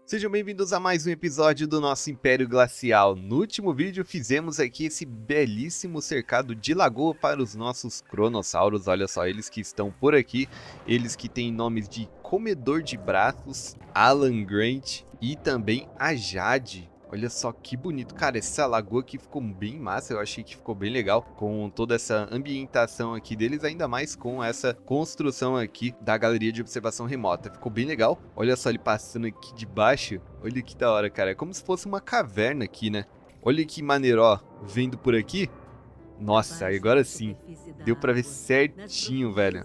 Sejam bem-vindos a mais um episódio do nosso Império Glacial. No último vídeo fizemos aqui esse belíssimo cercado de lagoa para os nossos cronossauros. Olha só, eles que estão por aqui, eles que têm nomes de Comedor de Braços, Alan Grant e também a Jade. Olha só que bonito, cara, essa lagoa aqui ficou bem massa, eu achei que ficou bem legal com toda essa ambientação aqui deles, ainda mais com essa construção aqui da galeria de observação remota, ficou bem legal. Olha só ele passando aqui de baixo, olha que da hora, cara, é como se fosse uma caverna aqui, né? Olha que maneiro, ó, vendo por aqui, nossa, agora sim, deu pra ver certinho, velho.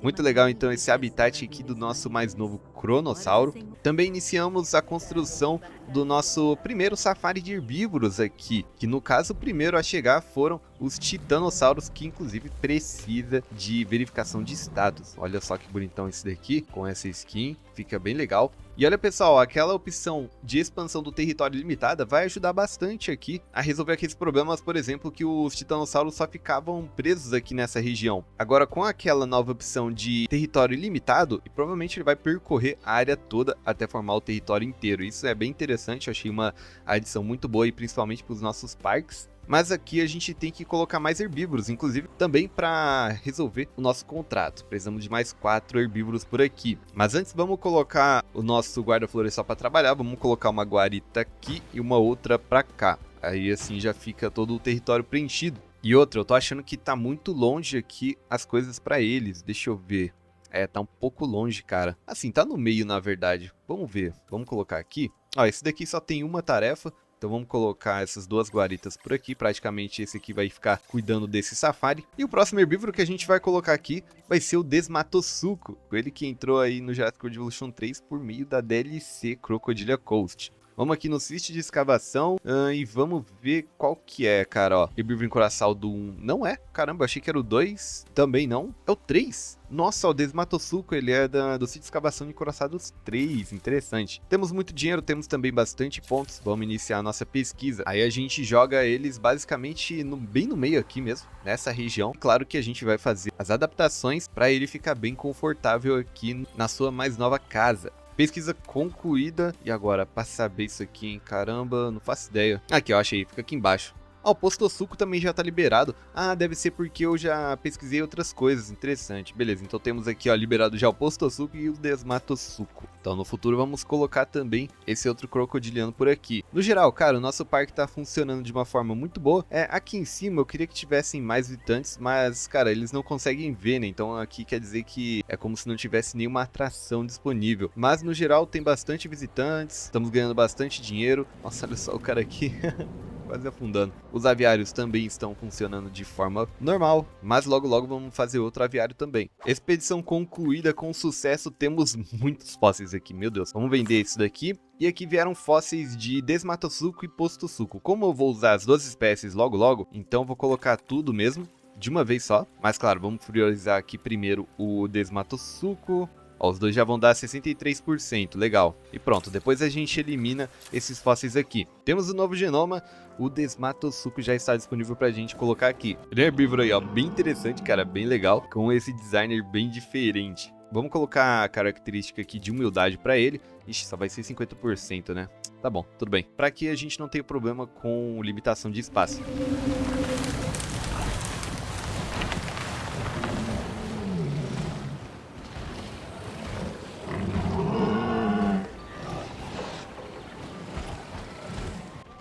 Muito legal então esse habitat aqui do nosso mais novo cronossauro. Também iniciamos a construção do nosso primeiro safari de herbívoros aqui, que no caso o primeiro a chegar foram os titanossauros, que inclusive precisa de verificação de status. Olha só que bonitão esse daqui, com essa skin, fica bem legal. E olha pessoal, aquela opção de expansão do território limitada vai ajudar bastante aqui a resolver aqueles problemas, por exemplo, que os titanossauros só ficavam presos aqui nessa região. Agora com aquela nova opção de território ilimitado, e provavelmente ele vai percorrer a área toda até formar o território inteiro. Isso é bem interessante, eu achei uma adição muito boa e principalmente para os nossos parques. Mas aqui a gente tem que colocar mais herbívoros, inclusive também para resolver o nosso contrato. Precisamos de mais 4 herbívoros por aqui. Mas antes vamos colocar o nosso guarda florestal para trabalhar. Vamos colocar uma guarita aqui e uma outra para cá. Aí assim já fica todo o território preenchido. E outra, eu tô achando que tá muito longe aqui as coisas para eles. Deixa eu ver. É, tá um pouco longe, cara. Assim, tá no meio na verdade. Vamos ver. Vamos colocar aqui. Ó, esse daqui só tem uma tarefa. Então vamos colocar essas duas guaritas por aqui, praticamente esse aqui vai ficar cuidando desse safari. E o próximo herbívoro que a gente vai colocar aqui vai ser o Desmatossuco, ele que entrou aí no Jurassic World Evolution 3 por meio da DLC Crocodilia Coast. Vamos aqui no Siste de escavação e vamos ver qual que é, cara, ó. Herbívoro encoraçal do 1 não é? Caramba, achei que era o 2, também não. É o 3? Nossa, o Desmatossuco, ele é do sítio de escavação de encoraçados 3, interessante. Temos muito dinheiro, temos também bastante pontos, vamos iniciar a nossa pesquisa. Aí a gente joga eles basicamente bem no meio aqui mesmo, nessa região. Claro que a gente vai fazer as adaptações para ele ficar bem confortável aqui na sua mais nova casa. Pesquisa concluída. E agora, pra saber isso aqui, hein? Caramba, não faço ideia. Aqui, ó, achei. Fica aqui embaixo. Ah, o Postossuco também já tá liberado. Ah, deve ser porque eu já pesquisei outras coisas. Interessante. Beleza, então temos aqui, ó, liberado já o Postossuco e o Desmatossuco. Então no futuro vamos colocar também esse outro crocodiliano por aqui. No geral, cara, o nosso parque tá funcionando de uma forma muito boa. Aqui em cima eu queria que tivessem mais visitantes, mas, cara, eles não conseguem ver, né? Então aqui quer dizer que é como se não tivesse nenhuma atração disponível. Mas no geral tem bastante visitantes, estamos ganhando bastante dinheiro. Nossa, olha só o cara aqui. Quase afundando. Os aviários também estão funcionando de forma normal, mas logo logo vamos fazer outro aviário também. Expedição concluída com sucesso, temos muitos fósseis aqui, meu Deus. Vamos vender isso daqui. E aqui vieram fósseis de Desmatossuco e Postossuco. Como eu vou usar as duas espécies logo logo, então vou colocar tudo mesmo, de uma vez só. Mas claro, vamos priorizar aqui primeiro o Desmatossuco. Ó, os dois já vão dar 63%, legal. E pronto, depois a gente elimina esses fósseis aqui. Temos o novo genoma, o Desmatossuco já está disponível pra gente colocar aqui. Ele é herbívoro aí, ó, bem interessante, cara, bem legal, com esse designer bem diferente. Vamos colocar a característica aqui de humildade pra ele. Ixi, só vai ser 50%, né? Tá bom, tudo bem. Pra que a gente não tenha problema com limitação de espaço.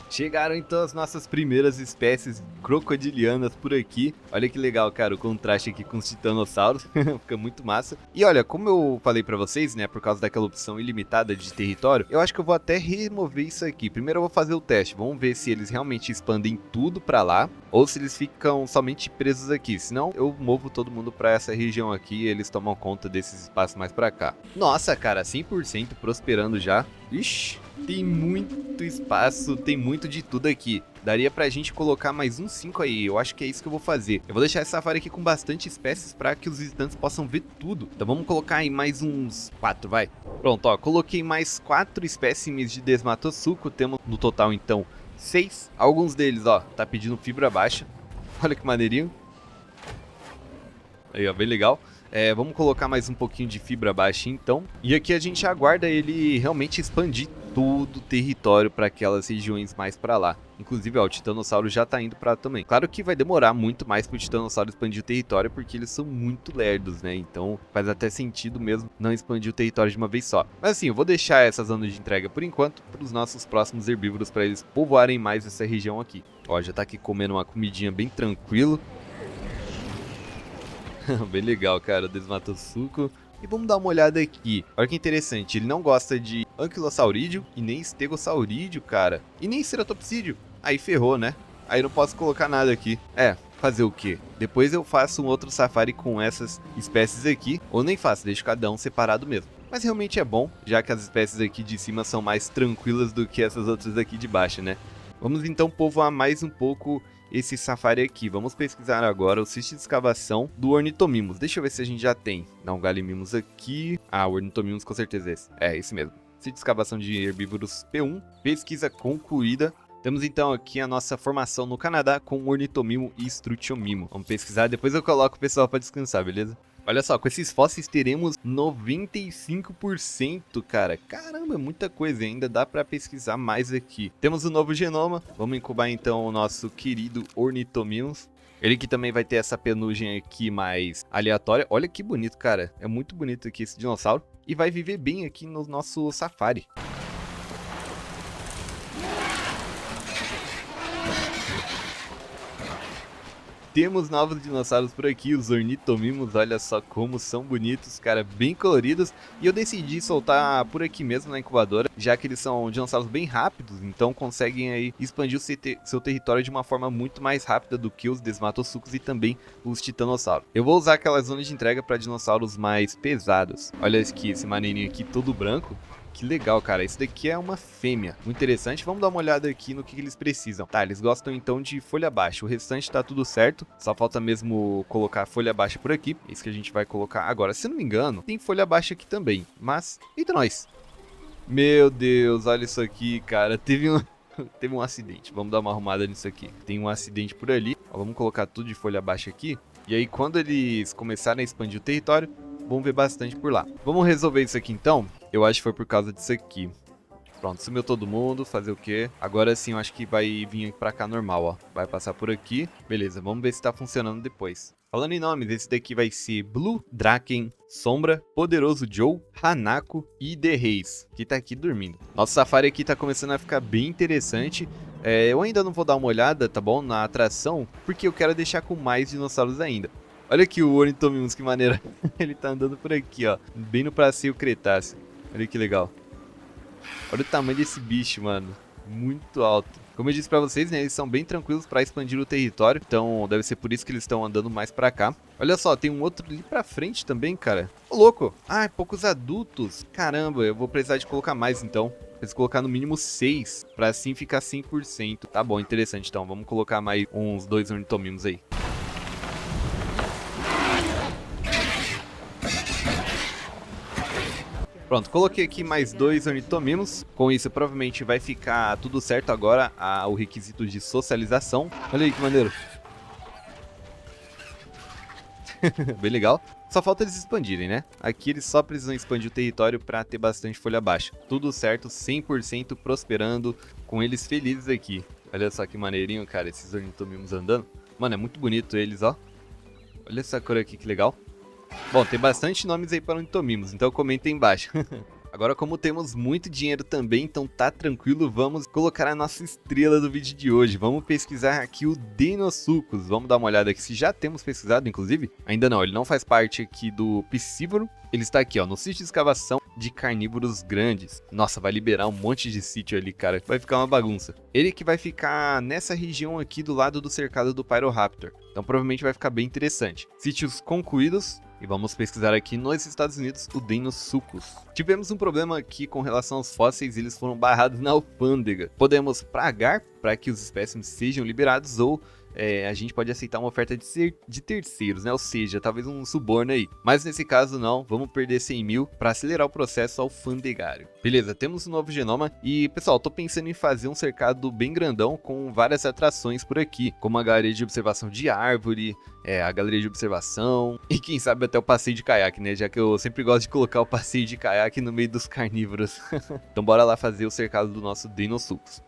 Chegaram então as nossas primeiras espécies crocodilianas por aqui. Olha que legal, cara, o contraste aqui com os titanossauros. Fica muito massa. E olha, como eu falei pra vocês, né, por causa daquela opção ilimitada de território, eu acho que eu vou até remover isso aqui. Primeiro eu vou fazer o teste. Vamos ver se eles realmente expandem tudo pra lá ou se eles ficam somente presos aqui. Senão eu movo todo mundo pra essa região aqui e eles tomam conta desses espaços mais pra cá. Nossa, cara, 100% prosperando já. Ixi, tem muito espaço, tem muito de tudo aqui. Daria pra gente colocar mais uns 5 aí, eu acho que é isso que eu vou fazer. Eu vou deixar esse safari aqui com bastante espécies pra que os visitantes possam ver tudo. Então vamos colocar aí mais uns 4, vai. Pronto, ó, coloquei mais 4 espécimes de Desmatossuco, temos no total então 6. Alguns deles, ó, tá pedindo fibra baixa. Olha que maneirinho. Aí, ó, bem legal. Vamos colocar mais um pouquinho de fibra baixa então. E aqui a gente aguarda ele realmente expandir todo o território para aquelas regiões mais para lá. Inclusive, ó, o Titanossauro já tá indo para lá também. Claro que vai demorar muito mais pro Titanossauro expandir o território, porque eles são muito lerdos, né? Então faz até sentido mesmo não expandir o território de uma vez só. Mas assim, eu vou deixar essa zona de entrega por enquanto para os nossos próximos herbívoros, para eles povoarem mais essa região aqui. Ó, já tá aqui comendo uma comidinha bem tranquilo. Bem legal, cara, Desmatossuco. E vamos dar uma olhada aqui. Olha que interessante, ele não gosta de Ankylosaurídeo e nem Stegosaurídeo, cara. E nem Ceratopsídeo. Aí ferrou, né? Aí não posso colocar nada aqui. Fazer o quê? Depois eu faço um outro safari com essas espécies aqui. Ou nem faço, deixo cada um separado mesmo. Mas realmente é bom, já que as espécies aqui de cima são mais tranquilas do que essas outras aqui de baixo, né? Vamos então povoar mais um pouco esse safari aqui. Vamos pesquisar agora o sítio de escavação do Ornithomimus. Deixa eu ver se a gente já tem. Dá um Gallimimus aqui. Ah, o Ornithomimus com certeza é esse. É, esse mesmo. Sítio de escavação de herbívoros P1. Pesquisa concluída. Temos então aqui a nossa formação no Canadá com o Ornitomimo e Strutiomimo. Vamos pesquisar, depois eu coloco o pessoal para descansar, beleza? Olha só, com esses fósseis teremos 95%, cara. Caramba, é muita coisa, ainda dá para pesquisar mais aqui. Temos o novo genoma, vamos incubar então o nosso querido Ornithomimus. Ele que também vai ter essa penugem aqui mais aleatória. Olha que bonito, cara. É muito bonito aqui esse dinossauro. E vai viver bem aqui no nosso safari. Temos novos dinossauros por aqui, os Ornithomimos, olha só como são bonitos, cara, bem coloridos. E eu decidi soltar por aqui mesmo na incubadora, já que eles são dinossauros bem rápidos, então conseguem aí expandir o seu território de uma forma muito mais rápida do que os Desmatossucos e também os Titanossauros. Eu vou usar aquela zona de entrega para dinossauros mais pesados. Olha aqui, esse maneirinho aqui todo branco. Que legal, cara. Esse daqui é uma fêmea. Muito interessante. Vamos dar uma olhada aqui no que eles precisam. Tá, eles gostam então de folha baixa. O restante tá tudo certo. Só falta mesmo colocar a folha baixa por aqui. É isso que a gente vai colocar agora. Se não me engano, tem folha baixa aqui também. Mas, eita nós. Meu Deus, olha isso aqui, cara. Teve um acidente. Vamos dar uma arrumada nisso aqui. Tem um acidente por ali. Ó, vamos colocar tudo de folha baixa aqui. E aí, quando eles começarem a expandir o território, vamos ver bastante por lá. Vamos resolver isso aqui então. Eu acho que foi por causa disso aqui. Pronto, sumiu todo mundo, fazer o quê? Agora sim, eu acho que vai vir pra cá normal, ó. Vai passar por aqui. Beleza, vamos ver se tá funcionando depois. Falando em nomes, esse daqui vai ser Blue, Draken, Sombra, Poderoso Joe, Hanako e The Reis, que tá aqui dormindo. Nosso safari aqui tá começando a ficar bem interessante. Eu ainda não vou dar uma olhada, tá bom, na atração, porque eu quero deixar com mais dinossauros ainda. Olha aqui o Ornithomimus, que maneira. Ele tá andando por aqui, ó, bem no Passeio Cretáceo. Olha que legal. Olha o tamanho desse bicho, mano. Muito alto. Como eu disse pra vocês, né, eles são bem tranquilos pra expandir o território. Então, deve ser por isso que eles estão andando mais pra cá. Olha só, tem um outro ali pra frente também, cara. Ô, louco. Ah, poucos adultos. Caramba, eu vou precisar de colocar mais, então. Preciso colocar no mínimo 6, pra assim ficar 100%. Tá bom, interessante. Então, vamos colocar mais uns 2 ornitomimos aí. Pronto, coloquei aqui mais 2 ornitomimos. Com isso, provavelmente vai ficar tudo certo agora o requisito de socialização. Olha aí que maneiro. Bem legal. Só falta eles expandirem, né? Aqui eles só precisam expandir o território para ter bastante folha baixa. Tudo certo, 100% prosperando, com eles felizes aqui. Olha só que maneirinho, cara, esses ornitomimos andando. Mano, é muito bonito eles, ó. Olha essa cor aqui, que legal. Bom, tem bastante nomes aí para ornitomimos, então comenta aí embaixo. Agora, como temos muito dinheiro também, então tá tranquilo, vamos colocar a nossa estrela do vídeo de hoje. Vamos pesquisar aqui o Deinosuchus. Vamos dar uma olhada aqui se já temos pesquisado, inclusive. Ainda não, ele não faz parte aqui do Piscívoro. Ele está aqui, ó, no sítio de escavação de carnívoros grandes. Nossa, vai liberar um monte de sítio ali, cara. Vai ficar uma bagunça. Ele que vai ficar nessa região aqui do lado do cercado do Pyroraptor. Então provavelmente vai ficar bem interessante. Sítios concluídos. E vamos pesquisar aqui nos Estados Unidos o Deinosuchus. Tivemos um problema aqui com relação aos fósseis, eles foram barrados na alfândega. Podemos pagar para que os espécimes sejam liberados ou a gente pode aceitar uma oferta de terceiros, né? Ou seja, talvez um suborno aí. Mas nesse caso não, vamos perder 100 mil para acelerar o processo alfandegário. Beleza, temos um novo genoma e, pessoal, tô pensando em fazer um cercado bem grandão com várias atrações por aqui, como a galeria de observação de árvore, a galeria de observação e quem sabe até o passeio de caiaque, né? Já que eu sempre gosto de colocar o passeio de caiaque no meio dos carnívoros. Então bora lá fazer o cercado do nosso Deinosuchus.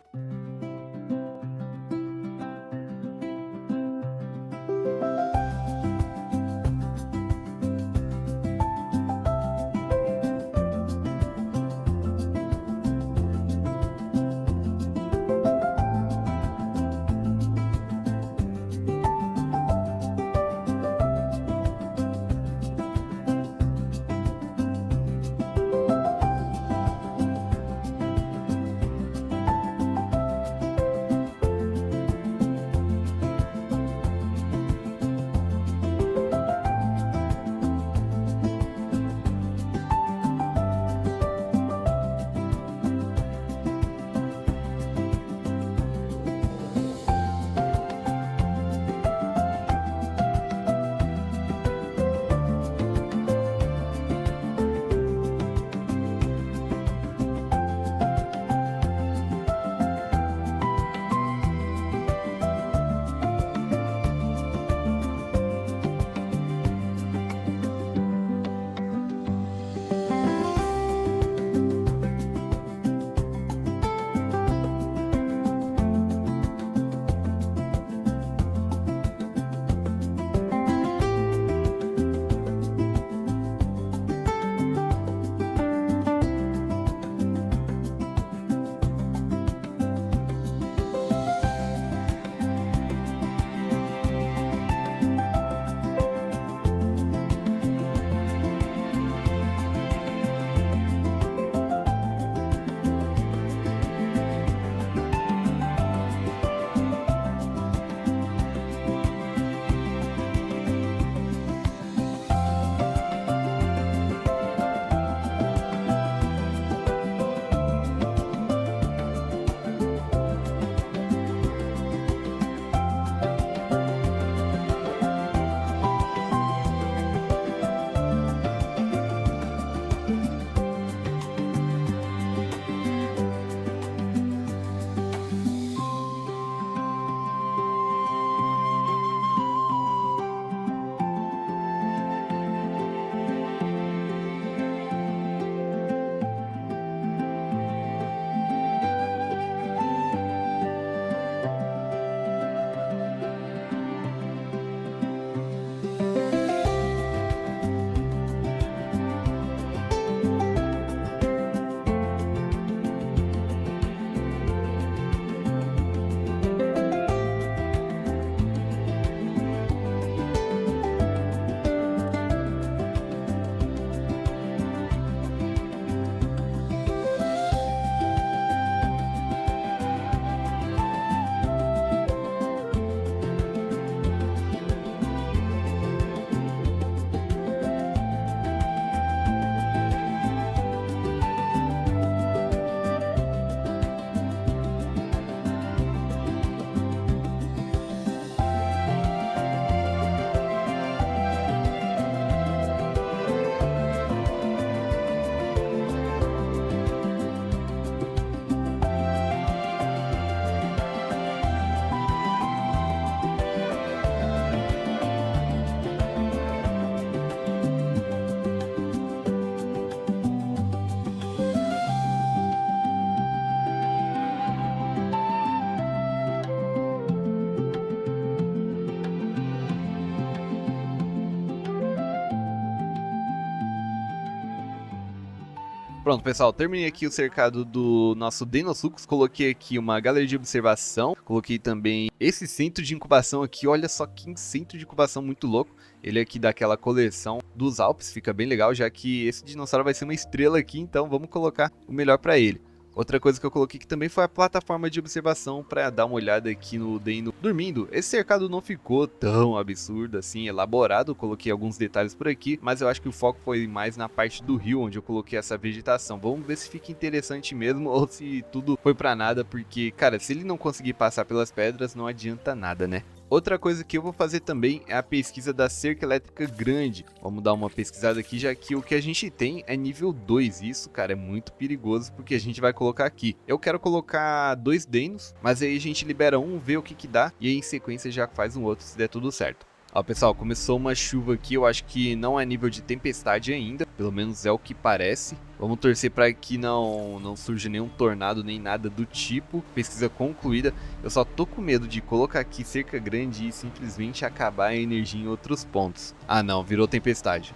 Pronto, pessoal, terminei aqui o cercado do nosso Deinosuchus, coloquei aqui uma galeria de observação, coloquei também esse centro de incubação aqui, olha só que centro de incubação muito louco, ele aqui daquela coleção dos Alpes, fica bem legal, já que esse dinossauro vai ser uma estrela aqui, então vamos colocar o melhor para ele. Outra coisa que eu coloquei aqui também foi a plataforma de observação para dar uma olhada aqui no Deino dormindo. Esse cercado não ficou tão absurdo assim, elaborado, eu coloquei alguns detalhes por aqui, mas eu acho que o foco foi mais na parte do rio, onde eu coloquei essa vegetação. Vamos ver se fica interessante mesmo ou se tudo foi para nada, porque, cara, se ele não conseguir passar pelas pedras, não adianta nada, né? Outra coisa que eu vou fazer também é a pesquisa da cerca elétrica grande. Vamos dar uma pesquisada aqui, já que o que a gente tem é nível 2. Isso, cara, é muito perigoso, porque a gente vai colocar aqui. Eu quero colocar 2 Denos, mas aí a gente libera um, vê o que dá, e aí em sequência já faz um outro, se der tudo certo. Ó, pessoal, começou uma chuva aqui, eu acho que não é nível de tempestade ainda, pelo menos é o que parece. Vamos torcer para que não surja nenhum tornado nem nada do tipo. Pesquisa concluída. Eu só tô com medo de colocar aqui cerca grande e simplesmente acabar a energia em outros pontos. Ah não, virou tempestade.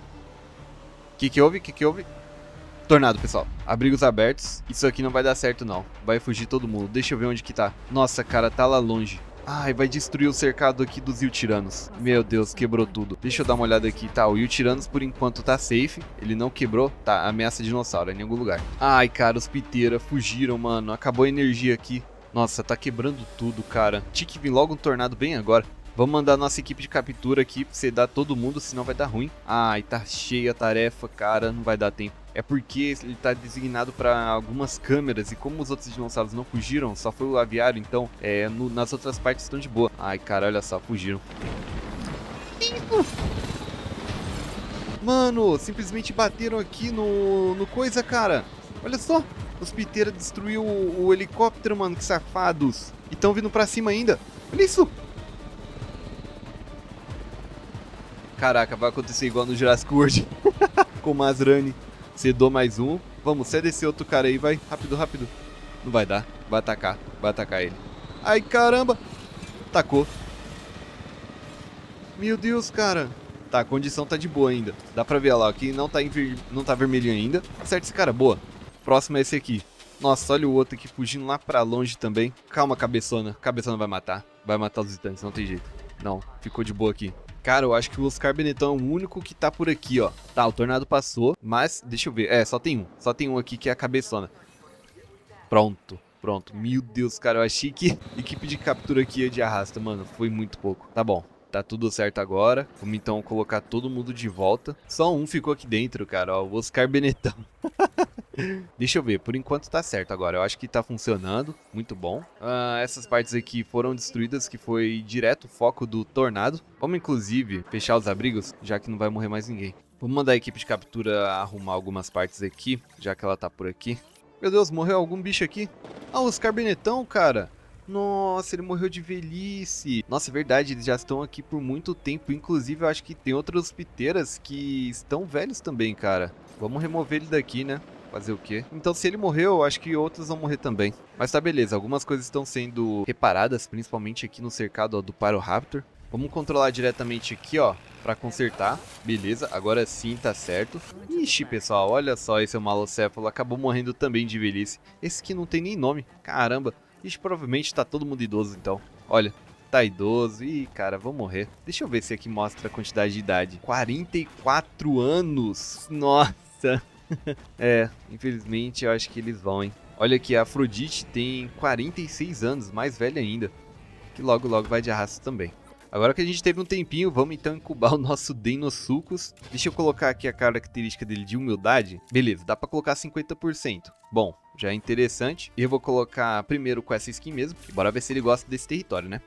Que houve? Que houve? Tornado, pessoal. Abrigos abertos. Isso aqui não vai dar certo não. Vai fugir todo mundo. Deixa eu ver onde que tá. Nossa, cara, tá lá longe. Ai, vai destruir o cercado aqui dos Yutiranos. Meu Deus, quebrou tudo. Deixa eu dar uma olhada aqui. Tá, o Yutiranos por enquanto tá safe. Ele não quebrou. Tá, ameaça dinossauro em algum lugar. Ai, cara, os Piteira fugiram, mano. Acabou a energia aqui. Nossa, tá quebrando tudo, cara. Tinha que vir logo um tornado bem agora. Vamos mandar nossa equipe de captura aqui pra sedar todo mundo, senão vai dar ruim. Ai, tá cheia a tarefa, cara, não vai dar tempo. É porque ele tá designado para algumas câmeras e como os outros dinossauros não fugiram, só foi o aviário, então nas outras partes estão de boa. Ai, cara, olha só, fugiram. Mano, simplesmente bateram aqui no coisa, cara. Olha só, os Piteira destruiu o helicóptero, mano, que safados. E tão vindo pra cima ainda. Olha isso. Caraca, vai acontecer igual no Jurassic World. Com o Masrani. Cedou mais um. Vamos, cede esse outro cara aí, vai. Rápido, rápido. Não vai dar. Vai atacar ele. Ai, caramba. Tacou. Meu Deus, cara. Tá, a condição tá de boa ainda. Dá pra ver lá, aqui não tá vermelho ainda. Acerta esse cara, boa. Próximo é esse aqui. Nossa, olha o outro aqui fugindo lá pra longe também. Calma, cabeçona. Cabeçona vai matar. Vai matar os gigantes, não tem jeito. Não, ficou de boa aqui. Cara, eu acho que o Oscar Benetton é o único que tá por aqui, ó. Tá, o tornado passou, mas deixa eu ver. É, só tem um. Só tem um aqui que é a cabeçona. Pronto, pronto. Meu Deus, cara, eu achei que equipe de captura aqui ia de arrasta, mano. Foi muito pouco. Tá bom. Tá tudo certo agora. Vamos então colocar todo mundo de volta. Só um ficou aqui dentro, cara, ó. O Oscar Benetton. Deixa eu ver, por enquanto tá certo agora, eu acho que tá funcionando, muito bom. Essas partes aqui foram destruídas, que foi direto o foco do tornado. Vamos inclusive fechar os abrigos, já que não vai morrer mais ninguém. Vamos mandar a equipe de captura arrumar algumas partes aqui, já que ela tá por aqui. Meu Deus, morreu algum bicho aqui? Ah, o Oscar Benetton, cara. Nossa, ele morreu de velhice. Nossa, é verdade, eles já estão aqui por muito tempo. Inclusive, eu acho que tem outros piteiras que estão velhos também, cara. Vamos remover ele daqui, né? Fazer o quê? Então, se ele morreu, eu acho que outros vão morrer também. Mas tá beleza, algumas coisas estão sendo reparadas, principalmente aqui no cercado, ó, do Pyroraptor. Vamos controlar diretamente aqui, ó, pra consertar. Beleza, agora sim tá certo. Ixi, pessoal, olha só, esse é o Malocéfalo. Acabou morrendo também de velhice. Esse aqui não tem nem nome, caramba. Ixi, provavelmente tá todo mundo idoso, então. Olha, tá idoso. Ih, cara, vou morrer. Deixa eu ver se aqui mostra a quantidade de idade. 44 anos. Nossa. É, infelizmente eu acho que eles vão, hein. Olha aqui, a Afrodite tem 46 anos, mais velha ainda. Que logo logo vai de arrasto também. Agora que a gente teve um tempinho, vamos então incubar o nosso Deinosuchus. Deixa eu colocar aqui a característica dele de humildade. Beleza, dá pra colocar 50%. Bom, já é interessante. E eu vou colocar primeiro com essa skin mesmo. E bora ver se ele gosta desse território, né?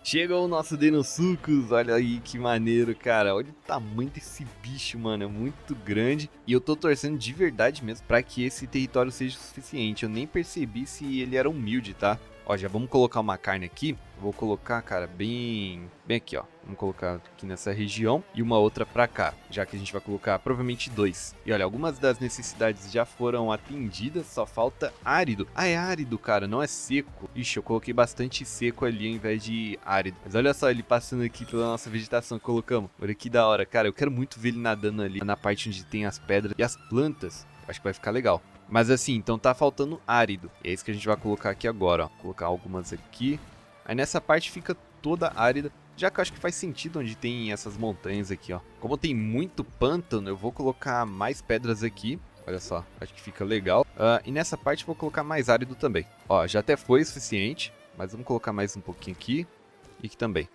Chegou o nosso Deinosuchus, olha aí que maneiro, cara. Olha o tamanho desse bicho, mano, é muito grande. E eu tô torcendo de verdade mesmo pra que esse território seja o suficiente. Eu nem percebi se ele era humilde, tá? Ó, já vamos colocar uma carne aqui. Vou colocar, cara, bem aqui, ó. Vamos colocar aqui nessa região e uma outra pra cá, já que a gente vai colocar provavelmente 2. E olha, algumas das necessidades já foram atendidas, só falta árido. Ah, é árido, cara, não é seco. Ixi, eu coloquei bastante seco ali ao invés de árido. Mas olha só ele passando aqui pela nossa vegetação que colocamos. Olha que da hora, cara. Eu quero muito ver ele nadando ali na parte onde tem as pedras e as plantas. Acho que vai ficar legal. Mas assim, então tá faltando árido. E é isso que a gente vai colocar aqui agora, ó. Colocar algumas aqui. Aí nessa parte fica toda árida. Já que eu acho que faz sentido onde tem essas montanhas aqui, ó. Como tem muito pântano, eu vou colocar mais pedras aqui. Olha só, acho que fica legal. E nessa parte eu vou colocar mais árido também. Ó, já até foi o suficiente, mas vamos colocar mais um pouquinho aqui e aqui também.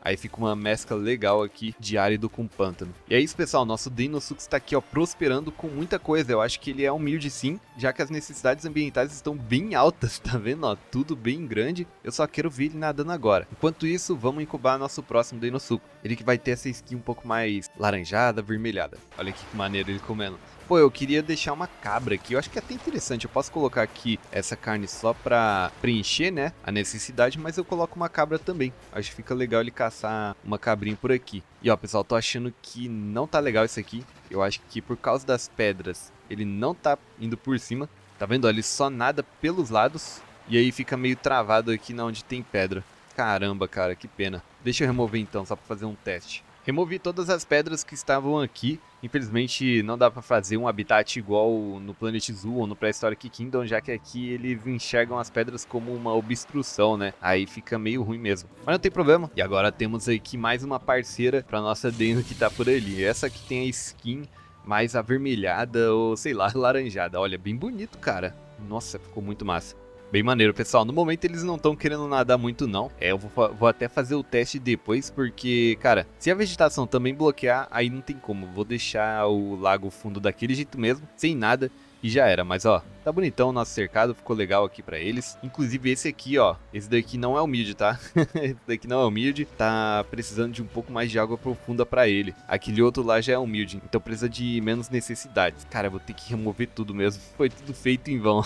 Aí fica uma mescla legal aqui de árido com pântano. E é isso, pessoal. Nosso Deinosuchus está aqui, ó, prosperando com muita coisa. Eu acho que ele é humilde sim, já que as necessidades ambientais estão bem altas, tá vendo? Ó, tudo bem grande. Eu só quero ver ele nadando agora. Enquanto isso, vamos incubar nosso próximo Deinosuchus. Ele que vai ter essa skin um pouco mais laranjada, avermelhada. Olha aqui que maneiro ele comendo. Pô, eu queria deixar uma cabra aqui, eu acho que é até interessante, eu posso colocar aqui essa carne só pra preencher, né, a necessidade, mas eu coloco uma cabra também. Acho que fica legal ele caçar uma cabrinha por aqui. E ó, pessoal, tô achando que não tá legal isso aqui, eu acho que por causa das pedras ele não tá indo por cima, tá vendo? Ó, ele só nada pelos lados e aí fica meio travado aqui na onde tem pedra. Caramba, cara, que pena. Deixa eu remover então, só pra fazer um teste. Removi todas as pedras que estavam aqui. Infelizmente não dá pra fazer um habitat igual no Planet Zoo ou no Prehistoric Kingdom, já que aqui eles enxergam as pedras como uma obstrução, né? Aí fica meio ruim mesmo. Mas não tem problema. E agora temos aqui mais uma parceira pra nossa Deino que tá por ali. Essa aqui tem a skin mais avermelhada ou sei lá, laranjada. Olha, bem bonito, cara. Nossa, ficou muito massa. Bem maneiro, pessoal. No momento eles não estão querendo nadar muito, não. Eu vou até fazer o teste depois, porque, cara, se a vegetação também bloquear, aí não tem como. Vou deixar o lago fundo daquele jeito mesmo, sem nada, e já era. Mas, ó, tá bonitão o nosso cercado, ficou legal aqui pra eles. Inclusive esse aqui, ó, esse daqui não é humilde, tá? Esse daqui não é humilde, tá precisando de um pouco mais de água profunda pra ele. Aquele outro lá já é humilde, então precisa de menos necessidades. Cara, eu vou ter que remover tudo mesmo, foi tudo feito em vão.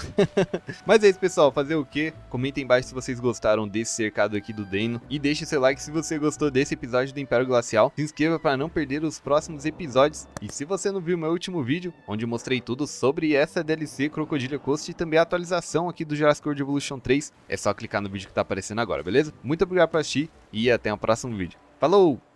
Mas é isso, pessoal, fazer o quê? Comentem embaixo se vocês gostaram desse cercado aqui do Deino. E deixe seu like se você gostou desse episódio do Império Glacial. Se inscreva para não perder os próximos episódios. E se você não viu meu último vídeo, onde eu mostrei tudo sobre essa DLC Crocodilia Coast e também a atualização aqui do Jurassic World Evolution 3, é só clicar no vídeo que tá aparecendo agora, beleza? Muito obrigado por assistir e até o próximo vídeo. Falou!